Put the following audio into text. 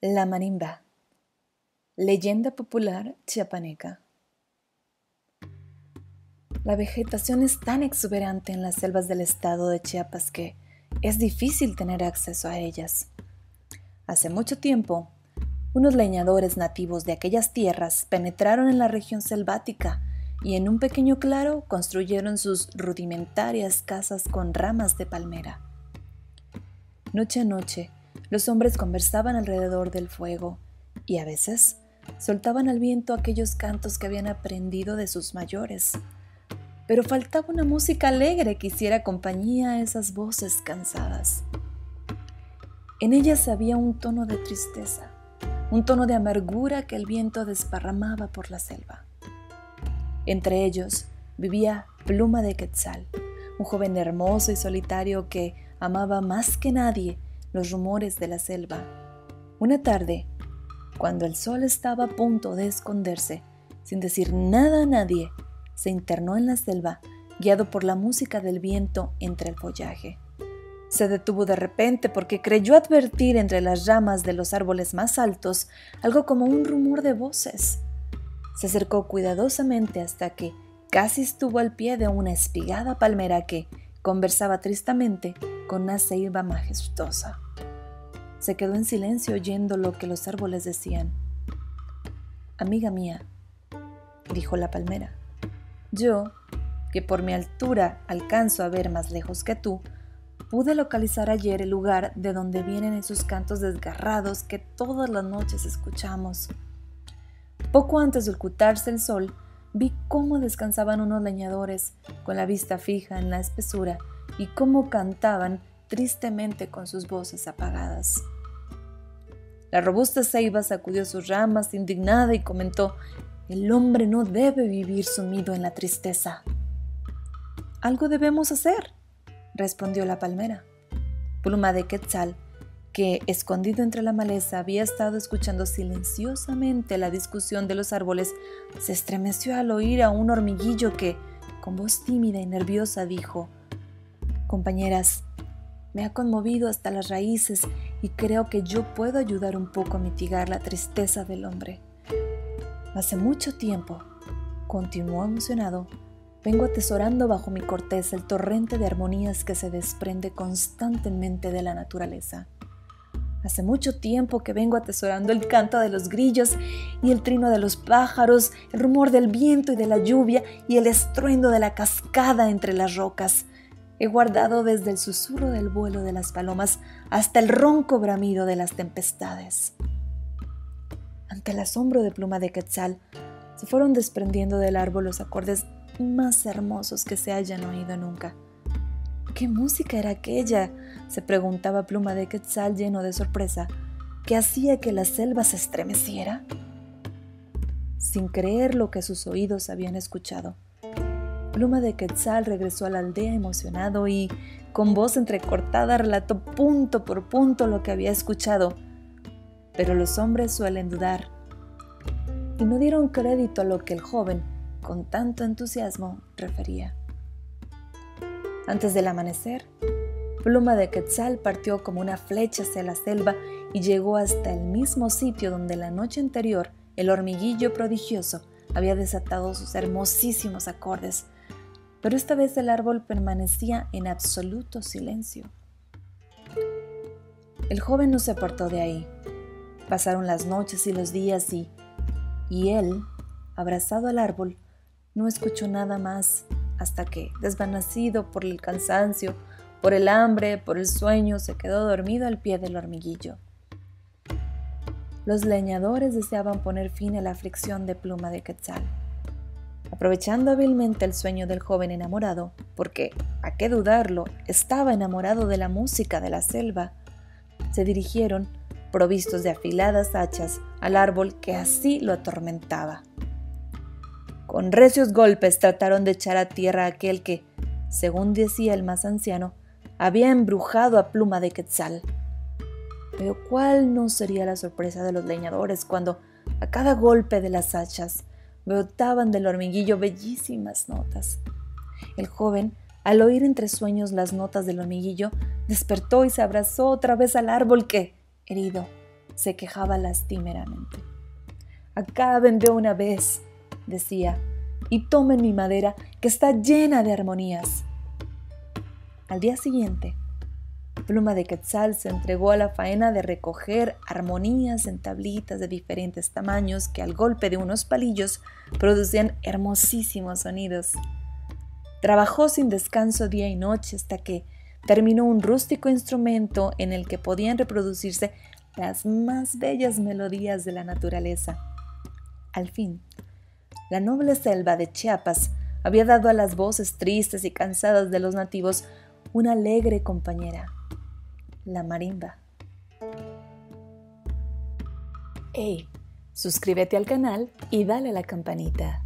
La marimba, leyenda popular chiapaneca. La vegetación es tan exuberante en las selvas del estado de Chiapas que es difícil tener acceso a ellas. Hace mucho tiempo, unos leñadores nativos de aquellas tierras penetraron en la región selvática y en un pequeño claro construyeron sus rudimentarias casas con ramas de palmera. Noche a noche, los hombres conversaban alrededor del fuego y a veces soltaban al viento aquellos cantos que habían aprendido de sus mayores. Pero faltaba una música alegre que hiciera compañía a esas voces cansadas. En ellas había un tono de tristeza, un tono de amargura que el viento desparramaba por la selva. Entre ellos vivía Pluma de Quetzal, un joven hermoso y solitario que amaba más que nadie los rumores de la selva. Una tarde, cuando el sol estaba a punto de esconderse, sin decir nada a nadie, se internó en la selva, guiado por la música del viento entre el follaje. Se detuvo de repente porque creyó advertir entre las ramas de los árboles más altos algo como un rumor de voces. Se acercó cuidadosamente hasta que casi estuvo al pie de una espigada palmera que conversaba tristemente con una ceiba majestuosa. Se quedó en silencio oyendo lo que los árboles decían. «Amiga mía», dijo la palmera, «yo, que por mi altura alcanzo a ver más lejos que tú, pude localizar ayer el lugar de donde vienen esos cantos desgarrados que todas las noches escuchamos. Poco antes de ocultarse el sol, vi cómo descansaban unos leñadores con la vista fija en la espesura y cómo cantaban tristemente con sus voces apagadas». La robusta ceiba sacudió sus ramas indignada y comentó: «El hombre no debe vivir sumido en la tristeza». «Algo debemos hacer», respondió la palmera. Pluma de Quetzal, que, escondido entre la maleza, había estado escuchando silenciosamente la discusión de los árboles, se estremeció al oír a un hormiguillo que, con voz tímida y nerviosa, dijo: «Compañeras, me ha conmovido hasta las raíces y creo que yo puedo ayudar un poco a mitigar la tristeza del hombre. Hace mucho tiempo», continuó emocionado, «vengo atesorando bajo mi corteza el torrente de armonías que se desprende constantemente de la naturaleza. Hace mucho tiempo que vengo atesorando el canto de los grillos y el trino de los pájaros, el rumor del viento y de la lluvia y el estruendo de la cascada entre las rocas. He guardado desde el susurro del vuelo de las palomas hasta el ronco bramido de las tempestades». Ante el asombro de Pluma de Quetzal, se fueron desprendiendo del árbol los acordes más hermosos que se hayan oído nunca. ¿Qué música era aquella?, se preguntaba Pluma de Quetzal lleno de sorpresa, ¿que hacía que la selva se estremeciera? Sin creer lo que sus oídos habían escuchado, Pluma de Quetzal regresó a la aldea emocionado y, con voz entrecortada, relató punto por punto lo que había escuchado. Pero los hombres suelen dudar, y no dieron crédito a lo que el joven, con tanto entusiasmo, refería. Antes del amanecer, Pluma de Quetzal partió como una flecha hacia la selva y llegó hasta el mismo sitio donde la noche anterior el hormiguillo prodigioso había desatado sus hermosísimos acordes, pero esta vez el árbol permanecía en absoluto silencio. El joven no se apartó de ahí. Pasaron las noches y los días y él, abrazado al árbol, no escuchó nada más hasta que, desvanecido por el cansancio, por el hambre, por el sueño, se quedó dormido al pie del hormiguillo. Los leñadores deseaban poner fin a la aflicción de Pluma de Quetzal. Aprovechando hábilmente el sueño del joven enamorado, porque, a qué dudarlo, estaba enamorado de la música de la selva, se dirigieron, provistos de afiladas hachas, al árbol que así lo atormentaba. Con recios golpes trataron de echar a tierra a aquel que, según decía el más anciano, había embrujado a Pluma de Quetzal. Pero ¿cuál no sería la sorpresa de los leñadores cuando, a cada golpe de las hachas, brotaban del hormiguillo bellísimas notas? El joven, al oír entre sueños las notas del hormiguillo, despertó y se abrazó otra vez al árbol que, herido, se quejaba lastimeramente. «Acaben de una vez», decía, «y tomen mi madera, que está llena de armonías». Al día siguiente, Pluma de Quetzal se entregó a la faena de recoger armonías en tablitas de diferentes tamaños que al golpe de unos palillos producían hermosísimos sonidos. Trabajó sin descanso día y noche hasta que terminó un rústico instrumento en el que podían reproducirse las más bellas melodías de la naturaleza. Al fin, la noble selva de Chiapas había dado a las voces tristes y cansadas de los nativos una alegre compañera, la marimba. Hey, suscríbete al canal y dale a la campanita.